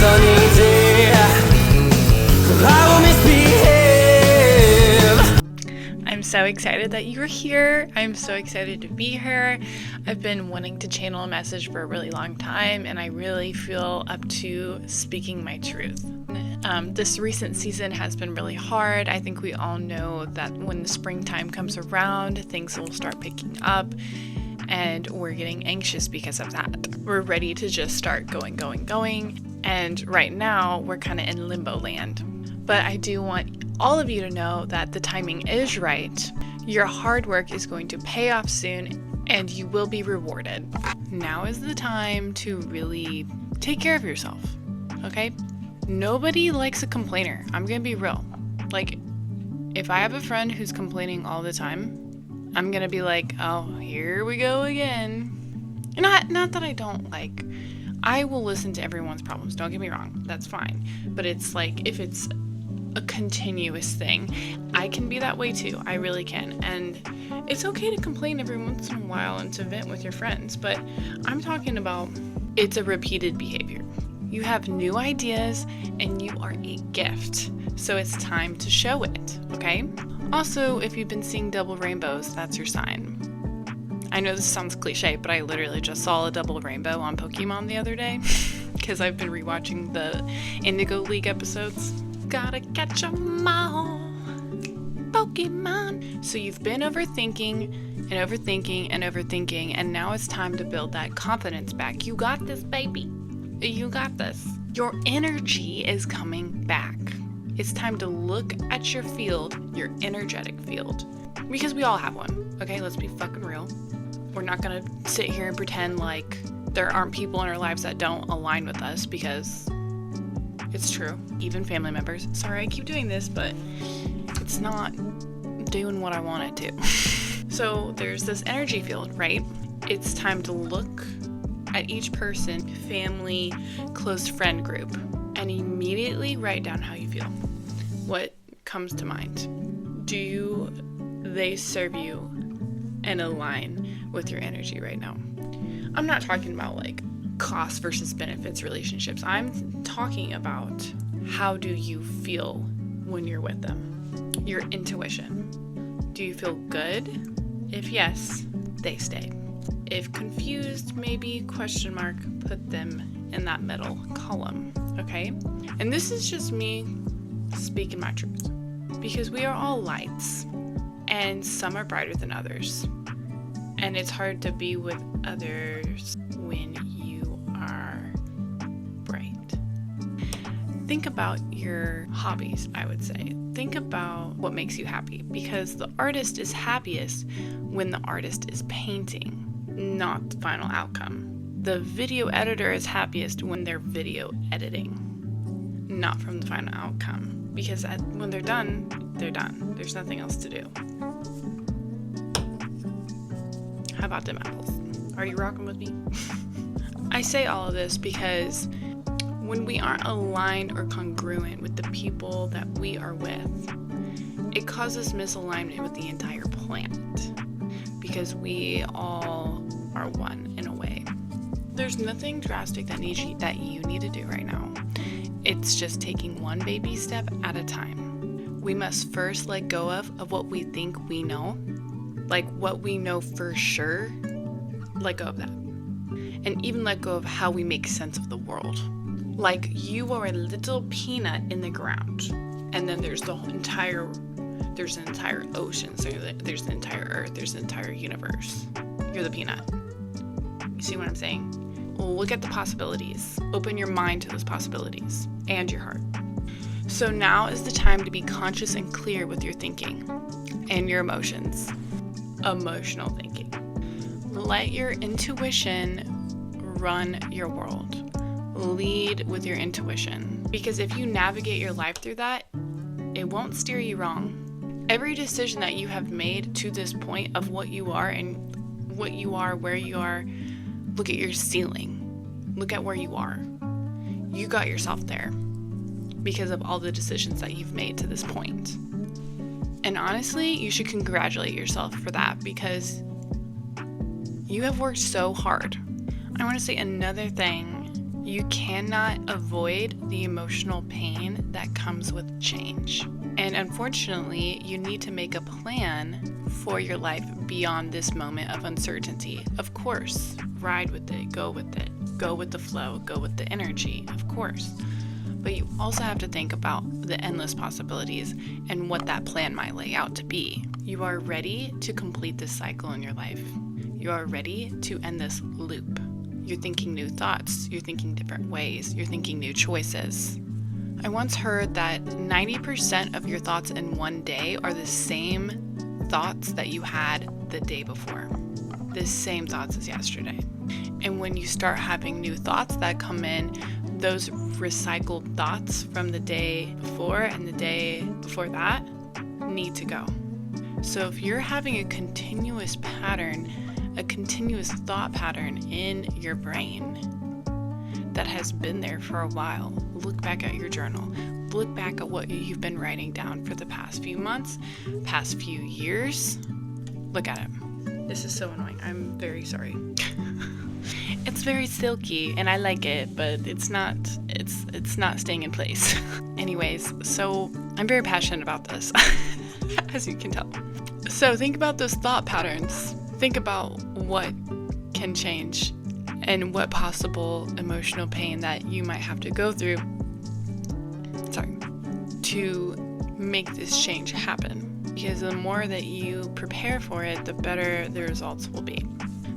sunny day, I will misbehave. I'm so excited that you're here. I'm so excited to be here. I've been wanting to channel a message for a really long time, and I really feel up to speaking my truth. This recent season has been really hard. I think we all know that when the springtime comes around, things will start picking up, and we're getting anxious because of that. We're ready to just start going. And right now, we're kind of in limbo land. But I do want all of you to know that the timing is right. Your hard work is going to pay off soon, and you will be rewarded. Now is the time to really take care of yourself, okay? Nobody likes a complainer. I'm gonna be real. Like, if I have a friend who's complaining all the time, I'm gonna be like, oh, here we go again. Not that I don't like, I will listen to everyone's problems, don't get me wrong, that's fine. But it's like, if it's a continuous thing, I can be that way too, I really can. And it's okay to complain every once in a while and to vent with your friends, but I'm talking about it's a repeated behavior. You have new ideas and you are a gift, so it's time to show it, okay? Also, if you've been seeing double rainbows, that's your sign. I know this sounds cliche, but I literally just saw a double rainbow on Pokemon the other day because I've been rewatching the Indigo League episodes. Gotta catch 'em all, Pokemon. So you've been overthinking, and now it's time to build that confidence back. You got this, baby. You got this. Your energy is coming back. It's time to look at your field, your energetic field, because we all have one, okay? Let's be fucking real. We're not gonna sit here and pretend like there aren't people in our lives that don't align with us, because it's true. Even family members. Sorry, I keep doing this, but it's not doing what I want it to. So there's this energy field, right? It's time to look at each person, family, close friend group, and immediately write down how you feel. What comes to mind? Do they serve you and align with your energy right now? I'm not talking about like cost versus benefits relationships. I'm talking about how do you feel when you're with them? Your intuition. Do you feel good? If yes, they stay. If confused, maybe question mark, put them in that middle column, okay? And this is just me speaking my truth, because we are all lights, and some are brighter than others. And it's hard to be with others when you are bright. Think about your hobbies, I would say. Think about what makes you happy, because the artist is happiest when the artist is painting, not the final outcome. The video editor is happiest when they're video editing, not from the final outcome. Because when they're done, they're done. There's nothing else to do. How about them apples? Are you rocking with me? I say all of this because when we aren't aligned or congruent with the people that we are with, it causes misalignment with the entire planet. Because we all are one in a way. There's nothing drastic that you need to do right now. It's just taking one baby step at a time. We must first let go of what we think we know, like what we know for sure. Let go of that. And even let go of how we make sense of the world. Like you are a little peanut in the ground, and then there's an entire ocean, so there's the entire earth, there's the entire universe. You're the peanut. You see what I'm saying? Look at the possibilities. Open your mind to those possibilities and your heart. So now is the time to be conscious and clear with your thinking and your emotions. Emotional thinking. Let your intuition run your world. Lead with your intuition. Because if you navigate your life through that, it won't steer you wrong. Every decision that you have made to this point of what you are and what you are, where you are, look at your ceiling. Look at where you are. You got yourself there because of all the decisions that you've made to this point. And honestly, you should congratulate yourself for that because you have worked so hard. I want to say another thing You cannot avoid the emotional pain that comes with change. And unfortunately, you need to make a plan for your life beyond this moment of uncertainty. Of course, ride with it, go with the flow, go with the energy, of course. But you also have to think about the endless possibilities and what that plan might lay out to be. You are ready to complete this cycle in your life. You are ready to end this loop. You're thinking new thoughts, you're thinking different ways, you're thinking new choices. I once heard that 90% of your thoughts in one day are the same thoughts that you had the day before. The same thoughts as yesterday. And when you start having new thoughts that come in, those recycled thoughts from the day before and the day before that need to go. So if you're having a continuous pattern, a continuous thought pattern in your brain that has been there for a while, look back at your journal. Look back at what you've been writing down for the past few months, past few years. Look at it. This is so annoying. I'm very sorry. It's very silky and I like it, but it's not staying in place. Anyways, so I'm very passionate about this, as you can tell. So think about those thought patterns. Think about what can change and what possible emotional pain that you might have to go through, to make this change happen. Because the more that you prepare for it, the better the results will be.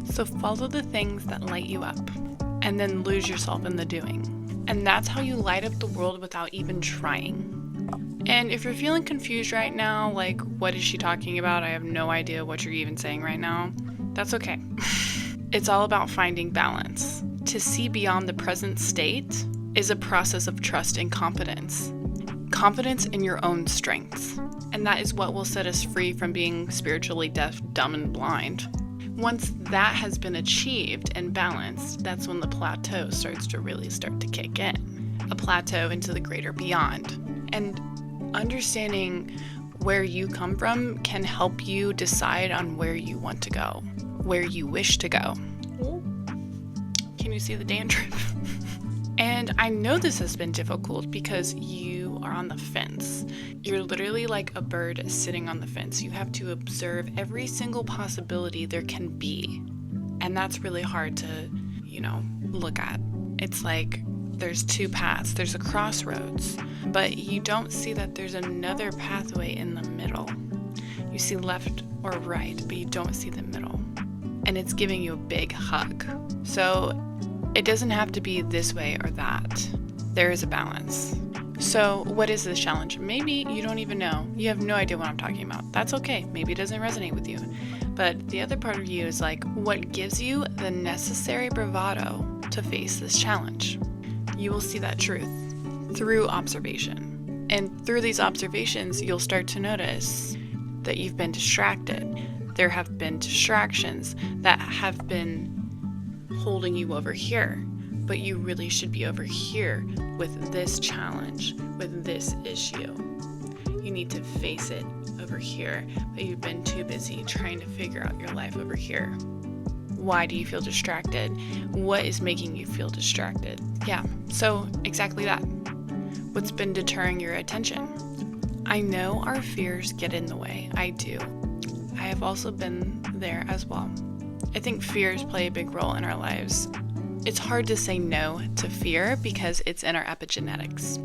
So follow the things that light you up and then lose yourself in the doing. And that's how you light up the world without even trying. And if you're feeling confused right now, like, what is she talking about? I have no idea what you're even saying right now. That's okay. It's all about finding balance. To see beyond the present state is a process of trust and confidence. Confidence in your own strengths. And that is what will set us free from being spiritually deaf, dumb, and blind. Once that has been achieved and balanced, that's when the plateau starts to kick in. A plateau into the greater beyond. And understanding where you come from can help you decide on where you want to go, where you wish to go. Can you see the dandruff? And I know this has been difficult because you are on the fence. You're literally like a bird sitting on the fence. You have to observe every single possibility there can be. And that's really hard to, look at. It's like there's two paths, there's a crossroads, but you don't see that there's another pathway in the middle. You see left or right, but you don't see the middle. And it's giving you a big hug. So it doesn't have to be this way or that. There is a balance. So what is this challenge? Maybe you don't even know. You have no idea what I'm talking about. That's okay. Maybe it doesn't resonate with you. But the other part of you is like, what gives you the necessary bravado to face this challenge? You will see that truth through observation. And through these observations, you'll start to notice that you've been distracted. There have been distractions that have been holding you over here, but you really should be over here with this challenge, with this issue. You need to face it over here, but you've been too busy trying to figure out your life over here. Why do you feel distracted? What is making you feel distracted? Yeah, so exactly that. What's been deterring your attention? I know our fears get in the way. I do. I have also been there as well. I think fears play a big role in our lives. It's hard to say no to fear because it's in our epigenetics.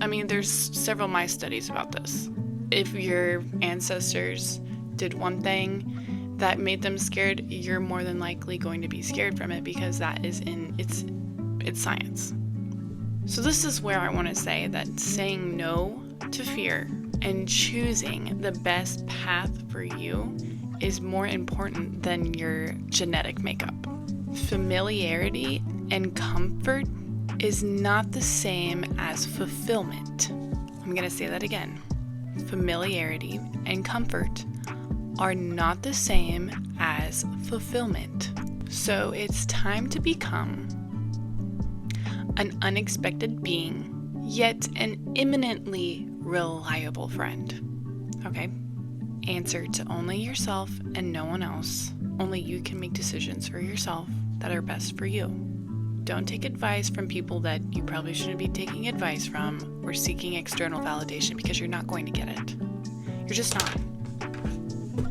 I mean, there's several my studies about this. If your ancestors did one thing that made them scared, you're more than likely going to be scared from it because that is it's science. So this is where I want to say that saying no to fear and choosing the best path for you is more important than your genetic makeup. Familiarity and comfort is not the same as fulfillment. I'm going to say that again. Familiarity and comfort are not the same as fulfillment. So it's time to become an unexpected being, yet an eminently reliable friend. Okay? Answer to only yourself and no one else. Only you can make decisions for yourself that are best for you. Don't take advice from people that you probably shouldn't be taking advice from or seeking external validation, because you're not going to get it. You're just not.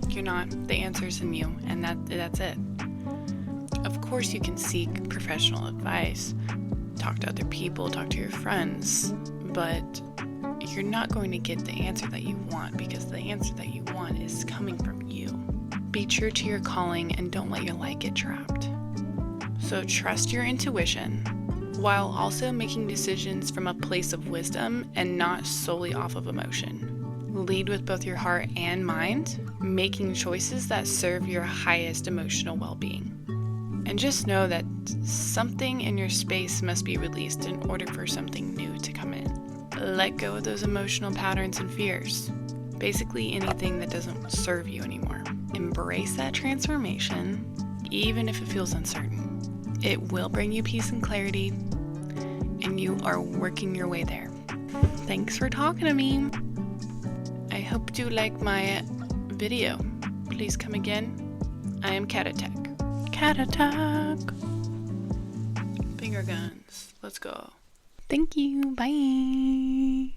You're not. The answer's in you, and that's it. Of course, you can seek professional advice, talk to other people, talk to your friends, but you're not going to get the answer that you want, because the answer that you want is coming from you. Be true to your calling and don't let your light get trapped. So trust your intuition while also making decisions from a place of wisdom and not solely off of emotion. Lead with both your heart and mind, making choices that serve your highest emotional well-being. And just know that something in your space must be released in order for something new to come in. Let go of those emotional patterns and fears. Basically anything that doesn't serve you anymore. Embrace that transformation, even if it feels uncertain. It will bring you peace and clarity, and you are working your way there. Thanks for talking to me. I hope you like my video. Please come again. I am Cat Attack. Cat Attack. Finger guns. Let's go. Thank you. Bye.